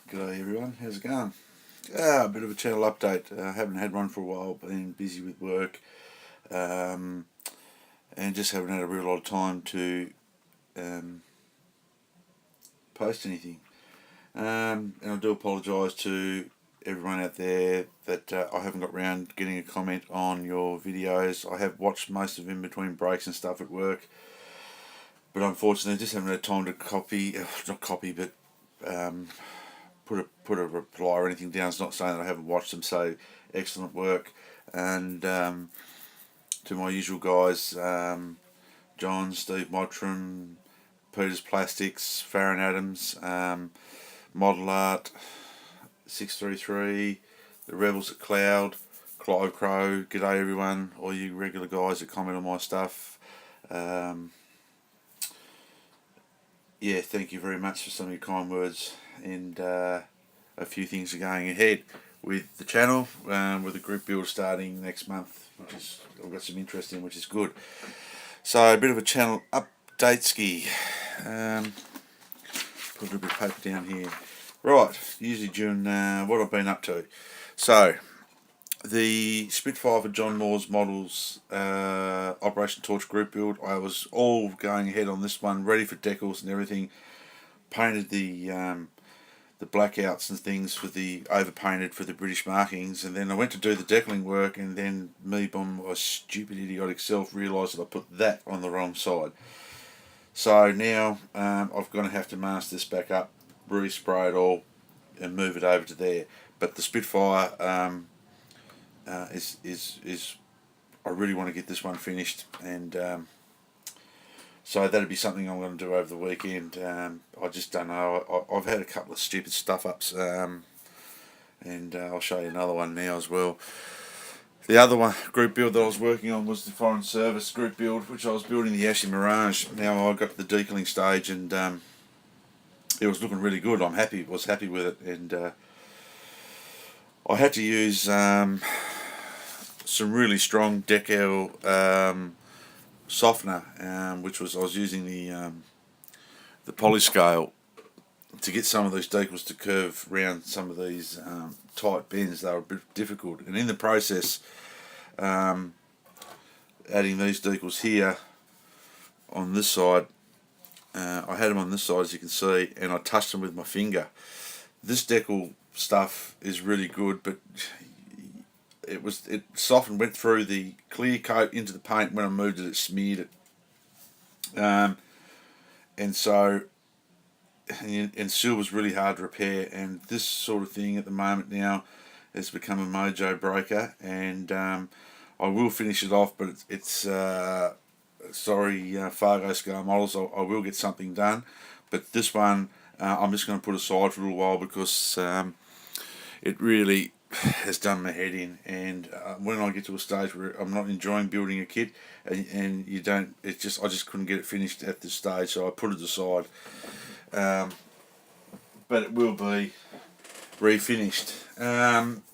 G'day everyone, how's it going? A bit of a channel update. I haven't had one for a while, been busy with work, um, and just haven't had a real lot of time to um, post anything. And I do apologise to everyone out there that I haven't got round getting a comment on your videos. I have watched most of them in between breaks and stuff at work, but unfortunately I just haven't had time to not copy, but um, put a reply or anything down. It's not saying that I haven't watched them. So excellent work, and to my usual guys, John, Steve Mottram, Peter's Plastics, Farron Adams, Model Art, 633, the Rebels at Cloud, Clive Crow. G'day everyone, all you regular guys that comment on my stuff. Yeah, thank you very much for some of your kind words, and a few things are going ahead with the channel, with a group build starting next month, which is I've got some interest in, which is good. So a bit of a channel update ski. Put a little bit of paper down here. Right, usually during what I've been up to. So the Spitfire for John Moore's models Operation Torch group build, I was all going ahead on this one, ready for decals and everything. Painted the blackouts and things for the overpainted for the British markings, and then I went to do the decaling work, and then me by my stupid idiotic self realised that I put that on the wrong side. So now I've going to have to mask this back up, respray it all, and move it over to there. But the Spitfire is I really want to get this one finished, and so that'd be something I'm going to do over the weekend. I just don't know. I've had a couple of stupid stuff ups, and I'll show you another one now as well. The other one group build that I was working on was the Foreign Service group build, which I was building the Ashy Mirage. Now I got to the decaling stage, and it was looking really good. Was happy with it, and I had to use some really strong decal softener, which was I was using the polyscale to get some of these decals to curve around some of these tight bends. They were a bit difficult, and in the process, adding these decals here on this side, I had them on this side as you can see, and I touched them with my finger. This decal stuff is really good, but it softened, went through the clear coat into the paint. When I moved it, it smeared it, and so and silver's really hard to repair. And this sort of thing at the moment now has become a mojo breaker, and I will finish it off, but it's sorry, Fargo scale models. I will get something done, but this one I'm just going to put aside for a little while because it really has done my head in, and when I get to a stage where I'm not enjoying building a kit, and you don't, I just couldn't get it finished at this stage, so I put it aside. But it will be refinished.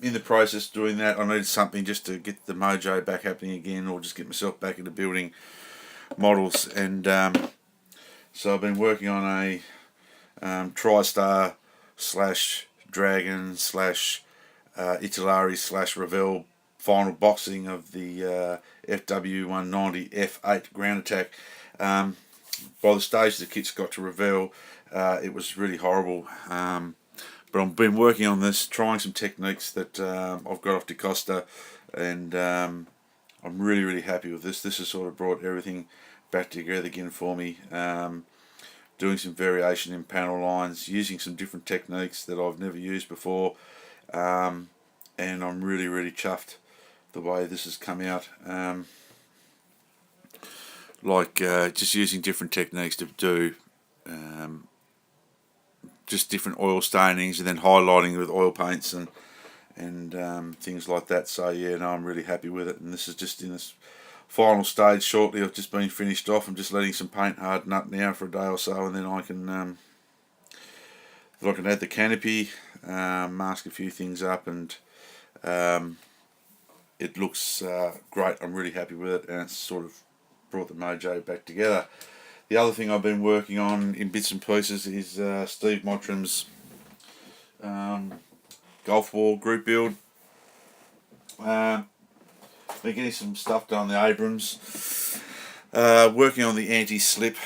In the process of doing that, I needed something just to get the mojo back happening again, or just get myself back into building models, and so I've been working on a Tristar Dragon Italeri Revell final boxing of the FW190 F8 ground attack. By the stage the kit's got to Revell, it was really horrible. But I've been working on this, trying some techniques that I've got off DeCosta, and I'm really happy with this. This has sort of brought everything back together again for me. Doing some variation in panel lines, using some different techniques that I've never used before, and I'm really chuffed the way this has come out. Just using different techniques to do just different oil stainings, and then highlighting with oil paints and things like that. So yeah, no, I'm really happy with it, and this is just in this final stage shortly. I've just been finished off. I'm just letting some paint harden up now for a day or so, and then I can add the canopy, mask a few things up, and it looks great. I'm really happy with it, and it's sort of brought the mojo back together. The other thing I've been working on in bits and pieces is Steve Mottram's Gulf War group build. Been getting some stuff done on the Abrams. Working on the anti-slip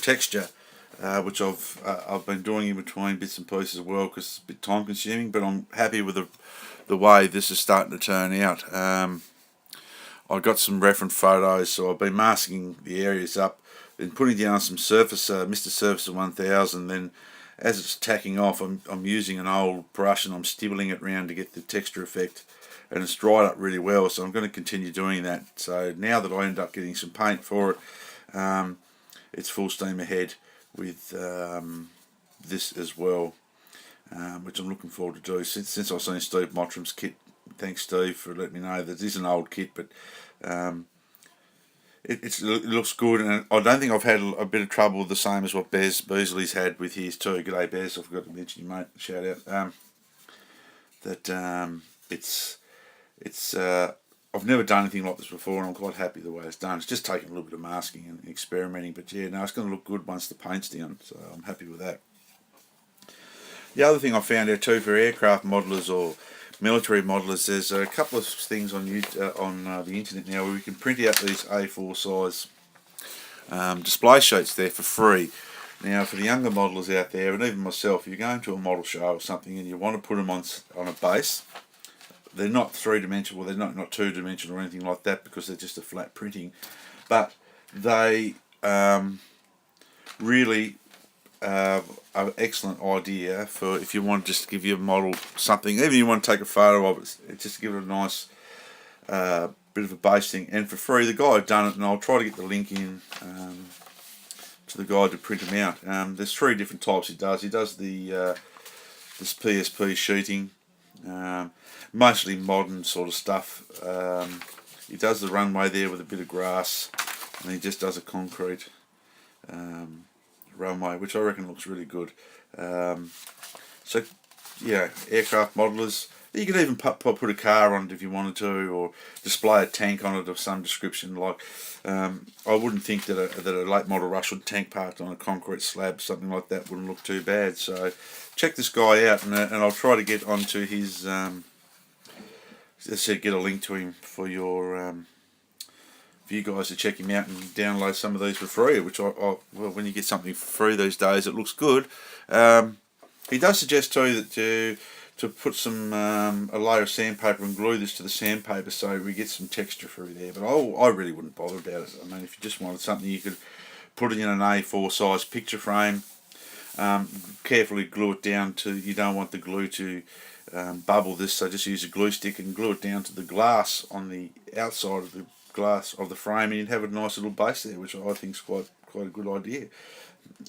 texture, which I've been doing in between bits and pieces as well because it's a bit time consuming. But I'm happy with the way this is starting to turn out. I got some reference photos, so I've been masking the areas up, been putting down some surface, Mr. Surfacer 1000. Then, as it's tacking off, I'm using an old brush and I'm stippling it round to get the texture effect, and it's dried up really well. So I'm going to continue doing that. So now that I end up getting some paint for it, it's full steam ahead with this as well, which I'm looking forward to do. Since I've seen Steve Mottram's kit, thanks Steve for letting me know that it is an old kit, but it looks good, and I don't think I've had a bit of trouble the same as what Bez Beasley's had with his too. G'day Bez, I forgot to mention you, mate. Shout out. It's I've never done anything like this before, and I'm quite happy the way it's done. It's just taking a little bit of masking and experimenting, but yeah, no, it's going to look good once the paint's down, so I'm happy with that. The other thing I found out too for aircraft modelers or military modelers, there's a couple of things on the internet now where we can print out these A4 size display sheets there for free. Now, for the younger modelers out there, and even myself, if you're going to a model show or something and you want to put them on a base, they're not three-dimensional, they're not two-dimensional or anything like that because they're just a flat printing, but they really an excellent idea for if you want to just give your model something, even if you want to take a photo of it, just give it a nice bit of a base thing, and for free. The guy had done it, and I'll try to get the link in to the guy to print them out. There's three different types he does. He does the this PSP sheeting, mostly modern sort of stuff. He does the runway there with a bit of grass, and he just does a concrete runway, which I reckon looks really good. So yeah, aircraft modelers, you could even put a car on it if you wanted to, or display a tank on it of some description. Like I wouldn't think that a late model Russian tank parked on a concrete slab, something like that, wouldn't look too bad. So check this guy out, and I'll try to get onto his as I said, get a link to him for your for you guys to check him out and download some of these for free, which well, when you get something for free these days, it looks good. He does suggest too that to put some a layer of sandpaper and glue this to the sandpaper so we get some texture through there, but I really wouldn't bother about it. I mean, if you just wanted something, you could put it in an A4 size picture frame, carefully glue it down to, you don't want the glue to bubble this, so just use a glue stick and glue it down to the glass on the outside of the glass of the frame, and you'd have a nice little base there, which I think is quite a good idea,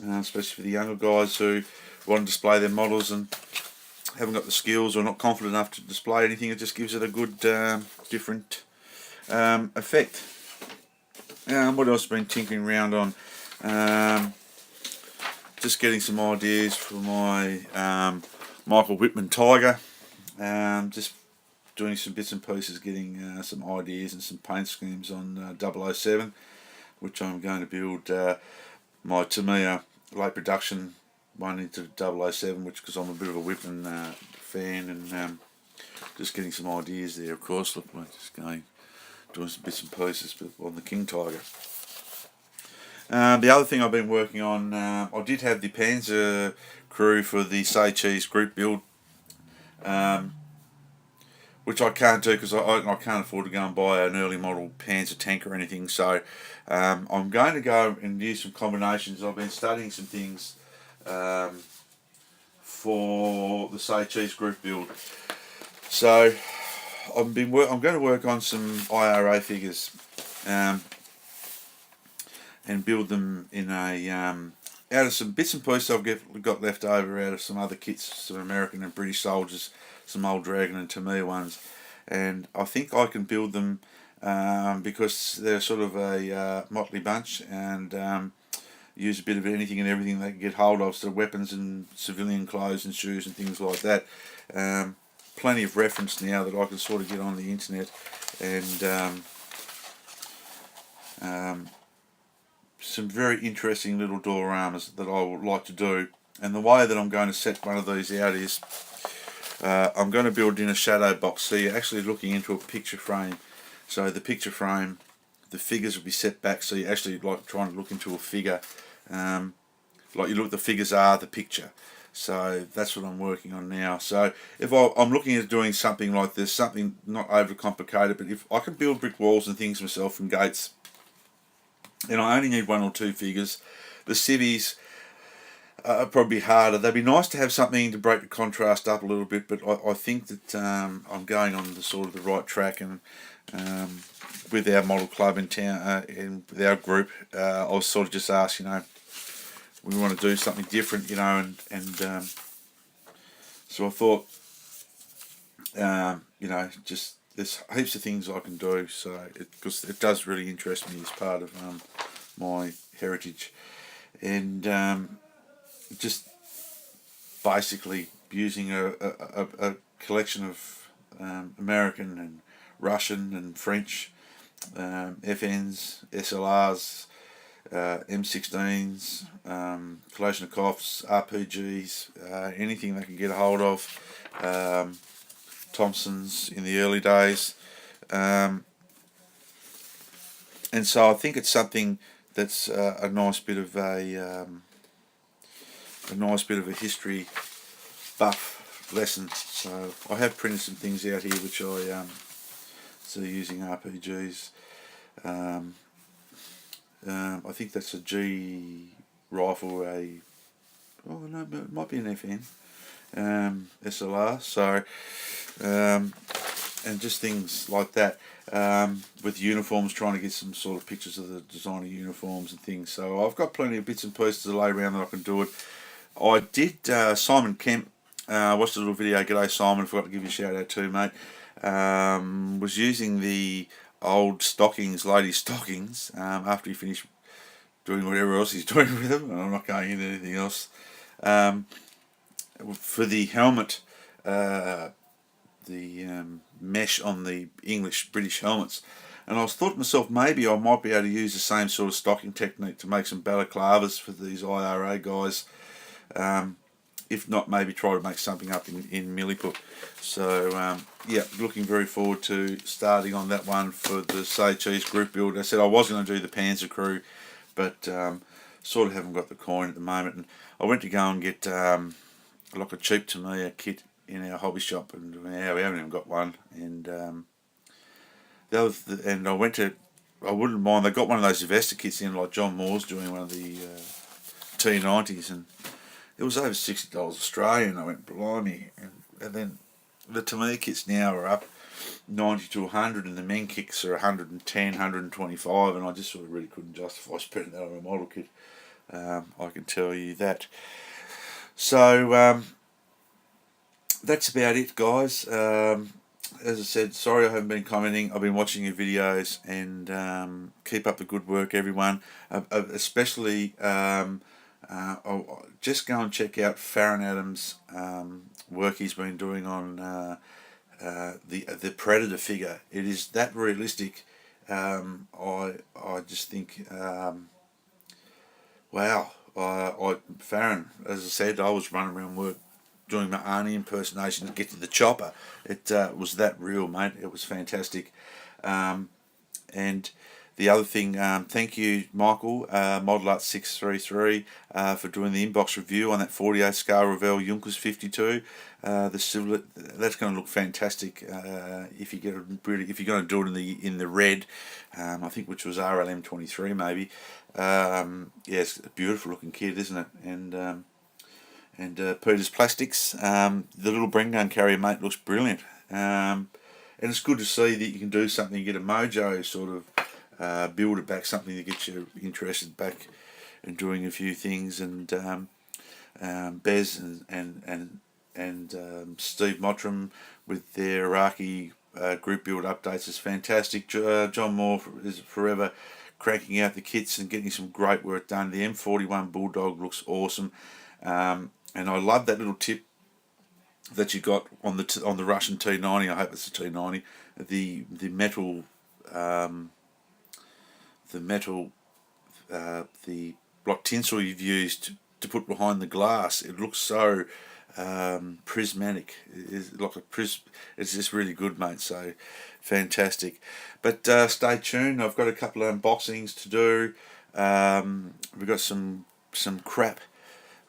especially for the younger guys who want to display their models and haven't got the skills or not confident enough to display anything. It just gives it a good different effect. What else have I been tinkering around on? Just getting some ideas for my Michael Whitman Tiger. Just doing some bits and pieces, getting some ideas and some paint schemes on 007, which I'm going to build my Tamiya late production one into 007, which, because I'm a bit of a Whitman fan, and just getting some ideas there, of course. Look, we're just doing some bits and pieces on the King Tiger. The other thing I've been working on, I did have the Panzer crew for the Say Cheese group build, which I can't do because I can't afford to go and buy an early model Panzer tank or anything. So I'm going to go and use some combinations. I've been studying some things for the Say Cheese group build. So I'm going to work on some IRA figures and build them in a out of some bits and pieces I've got left over out of some other kits, some American and British soldiers, some old Dragon and Tamiya ones, and I think I can build them because they're sort of a motley bunch, and use a bit of anything and everything they can get hold of, so weapons and civilian clothes and shoes and things like that. Plenty of reference now that I can sort of get on the internet, and some very interesting little dioramas that I would like to do And the way that I'm going to set one of these out is I'm going to build in a shadow box, so you're actually looking into a picture frame. So the picture frame, the figures will be set back, so you're actually like trying to look into a figure. Like you look, the figures are the picture. So that's what I'm working on now. So if I'm looking at doing something like this, something not overcomplicated, but if I can build brick walls and things myself and gates, and I only need 1 or 2 figures, the civvies are probably harder. They'd be nice to have something to break the contrast up a little bit, but I think that I'm going on the sort of the right track, and with our model club in town, and with our group, I was sort of just asked, we want to do something different, and so I thought, just there's heaps of things I can do, so because it does really interest me as part of my heritage, and just basically using a collection of American and Russian and French FNs, SLRs, M16s, Kalashnikovs, RPGs, anything they can get a hold of, Thompsons in the early days, and so I think it's something that's a nice bit of a history buff lesson. So I have printed some things out here which I so using RPGs. I think that's a G rifle, it might be an FN, SLR. So and just things like that. With uniforms, trying to get some sort of pictures of the design of uniforms and things. So I've got plenty of bits and pieces to lay around that I can do it. I did Simon Kemp. Watched a little video. G'day Simon, forgot to give you a shout out too, mate. Was using the old stockings, ladies' stockings, after he finished doing whatever else he's doing with them, and I'm not going into anything else. For the helmet, the mesh on the British helmets, and I was thought to myself, maybe I might be able to use the same sort of stocking technique to make some balaclavas for these IRA guys. If not, maybe try to make something up in Milliput. So looking very forward to starting on that one for the Say Cheese group build. I said I was going to do the Panzer crew, but sort of haven't got the coin at the moment. And I went to go and get like a cheap Tamiya kit in our hobby shop, and we haven't even got one. And I wouldn't mind. They got one of those Vesta kits in, like John Moore's doing one of the T90s, and it was over $60 Australian. I went, blimey. And then the Tamiya kits now are up 90 to 100, and the men kits are 110, 125, and I just sort of really couldn't justify spending that on a model kit. I can tell you that. So that's about it, guys. As I said, sorry I haven't been commenting. I've been watching your videos, and keep up the good work, everyone. Especially just go and check out Farron Adams' work he's been doing on the Predator figure. It is that realistic. I just think, wow. Farron, as I said, I was running around work doing my Arnie impersonation to get to the chopper. It was that real, mate. It was fantastic. And the other thing, thank you, Michael, ModelArt633, for doing the inbox review on that 48 scale Revell Junkers 52. The silver, that's going to look fantastic if you're going to do it in the red, I think, which was RLM23 maybe. It's a beautiful looking kit, isn't it? And Peter's Plastics, the little bring gun carrier, mate, looks brilliant. And it's good to see that you can do something, get a mojo sort of build it back, something that gets you interested back in doing a few things. And Bez and Steve Mottram with their Iraqi group build updates is fantastic. John Moore is forever cranking out the kits and getting some great work done. The M41 Bulldog looks awesome, and I love that little tip that you got on the Russian T90. I hope it's a T90. The metal block tinsel you've used to put behind the glass. It looks so prismatic. It's like it's just really good, mate. So fantastic. But stay tuned. I've got a couple of unboxings to do. We've got some crap.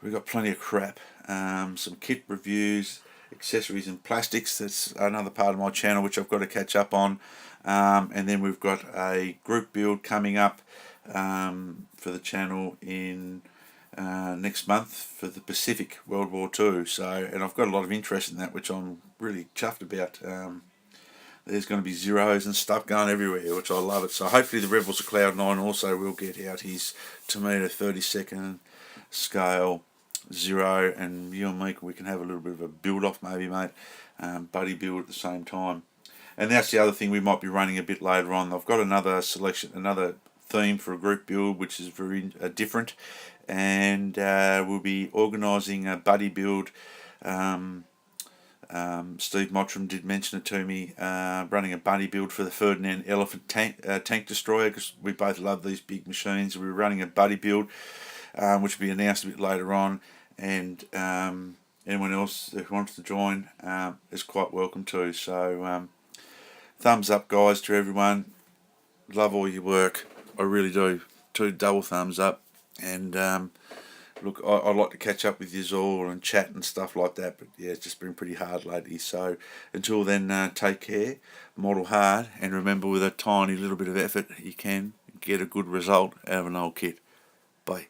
We've got plenty of crap. Some kit reviews, accessories and plastics. That's another part of my channel which I've got to catch up on. And then we've got a group build coming up for the channel in next month for the Pacific World War II. So, and I've got a lot of interest in that, which I'm really chuffed about. There's going to be zeros and stuff going everywhere, which I love it. So hopefully the Rebels of Cloud9 also will get out his Tomato 32nd scale zero, and you and me, we can have a little bit of a build off maybe, mate. Buddy build at the same time. And that's the other thing we might be running a bit later on. I've got another selection, another theme for a group build, which is very different, and we'll be organising a buddy build. Steve Mottram did mention it to me, running a buddy build for the Ferdinand Elephant tank destroyer, because we both love these big machines. We're running a buddy build, which will be announced a bit later on, and anyone else who wants to join is quite welcome to. So thumbs up, guys, to everyone. Love all your work. I really do. 2 double thumbs up. And look, I'd like to catch up with you all and chat and stuff like that. But yeah, it's just been pretty hard lately. So until then, take care, model hard, and remember, with a tiny little bit of effort, you can get a good result out of an old kit. Bye.